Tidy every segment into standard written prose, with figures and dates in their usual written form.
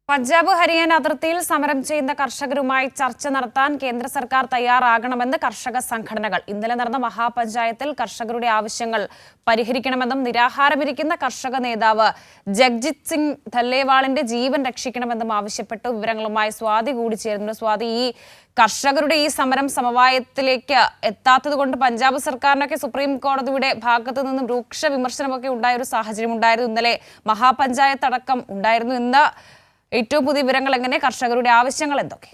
പഞ്ചാബ് ഹരിയാന അതിർത്തിയിൽ സമരം ചെയ്യുന്ന കർഷകരുമായി ചർച്ച നടത്താൻ കേന്ദ്ര സർക്കാർ തയ്യാറാകണമെന്ന് കർഷക സംഘടനകൾ. ഇന്നലെ നടന്ന മഹാപഞ്ചായത്തിൽ കർഷകരുടെ ആവശ്യങ്ങൾ പരിഹരിക്കണമെന്നും നിരാഹാരമിരിക്കുന്ന കർഷക നേതാവ് ജഗ്ജിത് സിംഗ് ധല്ലേവാളിന്റെ ജീവൻ രക്ഷിക്കണമെന്നും ആവശ്യപ്പെട്ടു. വിവരങ്ങളുമായി സ്വാതി കൂടി ചേരുന്നു. സ്വാതി, ഈ കർഷകരുടെ ഈ സമരം സമവായത്തിലേക്ക് എത്താത്തതുകൊണ്ട് പഞ്ചാബ് സർക്കാരിനൊക്കെ സുപ്രീം കോടതിയുടെ ഭാഗത്തു നിന്നും രൂക്ഷ വിമർശനമൊക്കെ ഉണ്ടായ ഒരു സാഹചര്യം ഉണ്ടായിരുന്നു. ഇന്നലെ മഹാപഞ്ചായത്ത് അടക്കം ഉണ്ടായിരുന്നു. ഇന്ന് ഏറ്റവും പുതിയ വിവരങ്ങൾ എങ്ങനെ? കർഷകരുടെ ആവശ്യങ്ങൾ എന്തൊക്കെ?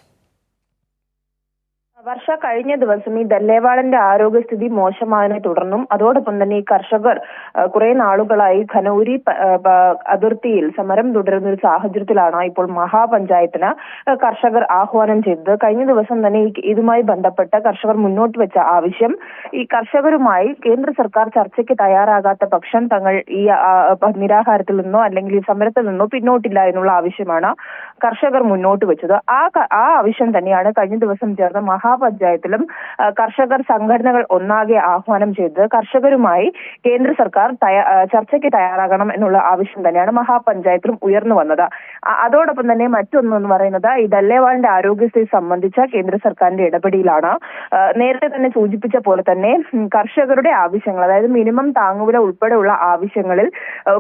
വർഷ കഴിഞ്ഞ ദിവസം ഈ ധല്ലേവാളിന്റെ ആരോഗ്യസ്ഥിതി മോശമായതിനെ തുടർന്നും അതോടൊപ്പം തന്നെ ഈ കർഷകർ കുറെ നാളുകളായി ഖനൌരി അതിർത്തിയിൽ സമരം തുടരുന്ന ഒരു സാഹചര്യത്തിലാണ് ഇപ്പോൾ മഹാപഞ്ചായത്തിന് കർഷകർ ആഹ്വാനം ചെയ്തത്. കഴിഞ്ഞ ദിവസം തന്നെ ഇതുമായി ബന്ധപ്പെട്ട കർഷകർ മുന്നോട്ട് വെച്ച ആവശ്യം, ഈ കർഷകരുമായി കേന്ദ്ര സർക്കാർ ചർച്ചയ്ക്ക് തയ്യാറാകാത്ത പക്ഷം തങ്ങൾ ഈ നിരാഹാരത്തിൽ നിന്നോ അല്ലെങ്കിൽ ഈ സമരത്തിൽ നിന്നോ പിന്നോട്ടില്ല എന്നുള്ള ആവശ്യമാണ് കർഷകർ മുന്നോട്ട് വെച്ചത്. ആ ആവശ്യം തന്നെയാണ് കഴിഞ്ഞ ദിവസം ചേർന്ന മഹാപഞ്ചായത്തിലും കർഷകർ സംഘടനകൾ ഒന്നാകെ ആഹ്വാനം ചെയ്തത്. കർഷകരുമായി കേന്ദ്ര സർക്കാർ ചർച്ചയ്ക്ക് തയ്യാറാകണം എന്നുള്ള ആവശ്യം തന്നെയാണ് മഹാപഞ്ചായത്തിലും ഉയർന്നു വന്നത്. അതോടൊപ്പം തന്നെ മറ്റൊന്നെന്ന് പറയുന്നത് ഈ ധല്ലേവാളിന്റെ ആരോഗ്യസ്ഥിതി സംബന്ധിച്ച കേന്ദ്ര സർക്കാരിന്റെ ഇടപെടലാണ്. നേരത്തെ തന്നെ സൂചിപ്പിച്ച പോലെ തന്നെ കർഷകരുടെ ആവശ്യങ്ങൾ, അതായത് മിനിമം താങ്ങുവില ഉൾപ്പെടെയുള്ള ആവശ്യങ്ങളിൽ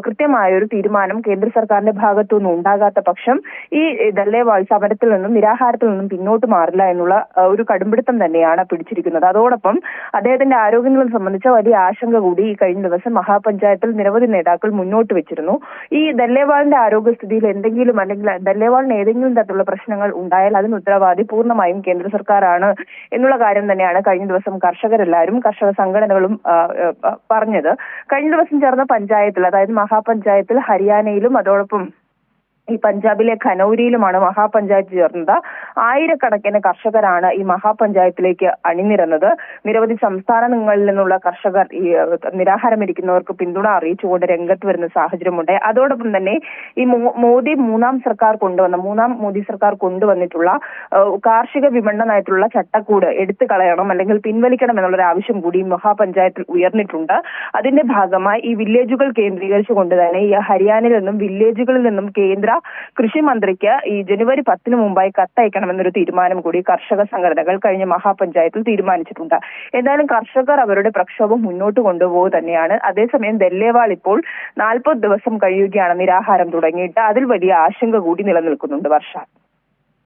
കൃത്യമായ ഒരു തീരുമാനം കേന്ദ്ര സർക്കാരിന്റെ ഭാഗത്തുനിന്ന് ഉണ്ടാകാത്ത പക്ഷം ഈ ധല്ലേവാൾ സമരത്തിൽ നിന്നും നിരാഹാരത്തിൽ നിന്നും പിന്നോട്ട് മാറില്ല എന്നുള്ള ഒരു കടുംപിടുത്തം തന്നെയാണ് പിടിച്ചിരിക്കുന്നത്. അതോടൊപ്പം അദ്ദേഹത്തിന്റെ ആരോഗ്യങ്ങളെ സംബന്ധിച്ച വലിയ ആശങ്ക കൂടി ഈ കഴിഞ്ഞ ദിവസം മഹാപഞ്ചായത്തിൽ നിരവധി നേതാക്കൾ മുന്നോട്ട് വെച്ചിരുന്നു. ഈ ധല്ലേവാളിന്റെ ആരോഗ്യസ്ഥിതിയിൽ എന്തെങ്കിലും അല്ലെങ്കിൽ ധല്ലേവാളിന് ഏതെങ്കിലും തരത്തിലുള്ള പ്രശ്നങ്ങൾ ഉണ്ടായാൽ അതിന് ഉത്തരവാദി പൂർണ്ണമായും കേന്ദ്ര സർക്കാരാണ് എന്നുള്ള കാര്യം തന്നെയാണ് കഴിഞ്ഞ ദിവസം കർഷകരെല്ലാവരും, കർഷക സംഘടനകളും പറഞ്ഞത്. കഴിഞ്ഞ ദിവസം ചേർന്ന പഞ്ചായത്തിൽ, അതായത് മഹാപഞ്ചായത്തിൽ ഹരിയാനയിലും അതോടൊപ്പം ഈ പഞ്ചാബിലെ ഖനൌരിയിലുമാണ് മഹാപഞ്ചായത്ത് ചേർന്നത്. ആയിരക്കണക്കിന് കർഷകരാണ് ഈ മഹാപഞ്ചായത്തിലേക്ക് അണിനിരന്നത്. നിരവധി സംസ്ഥാനങ്ങളിൽ നിന്നുള്ള കർഷകർ ഈ നിരാഹാരമിരിക്കുന്നവർക്ക് പിന്തുണ അറിയിച്ചുകൊണ്ട് രംഗത്ത് വരുന്ന സാഹചര്യമുണ്ട്. അതോടൊപ്പം തന്നെ ഈ മൂന്നാം മോദി സർക്കാർ കൊണ്ടുവന്നിട്ടുള്ള കാർഷിക വിപണന നയത്തിലുള്ള ചട്ടക്കൂട് എടുത്തു കളയണം അല്ലെങ്കിൽ പിൻവലിക്കണം എന്നുള്ളൊരു ആവശ്യം കൂടി മഹാപഞ്ചായത്തിൽ ഉയർന്നിട്ടുണ്ട്. അതിന്റെ ഭാഗമായി ഈ വില്ലേജുകൾ കേന്ദ്രീകരിച്ചുകൊണ്ട് തന്നെ ഈ ഹരിയാനയിൽ നിന്നും വില്ലേജുകളിൽ നിന്നും കേന്ദ്ര കൃഷി മന്ത്രിക്ക് ഈ ജനുവരി 10 മുമ്പായി കത്തയക്കണമെന്നൊരു തീരുമാനം കൂടി കർഷക സംഘടനകൾ കഴിഞ്ഞ മഹാപഞ്ചായത്തിൽ തീരുമാനിച്ചിട്ടുണ്ട്. എന്തായാലും കർഷകർ അവരുടെ പ്രക്ഷോഭം മുന്നോട്ട് കൊണ്ടുപോകുക തന്നെയാണ്. അതേസമയം ധല്ലേവാൾ ഇപ്പോൾ 40 ദിവസം കഴിയുകയാണ് നിരാഹാരം തുടങ്ങിയിട്ട്. അതിൽ വലിയ ആശങ്ക കൂടി നിലനിൽക്കുന്നുണ്ട്. വർഷ.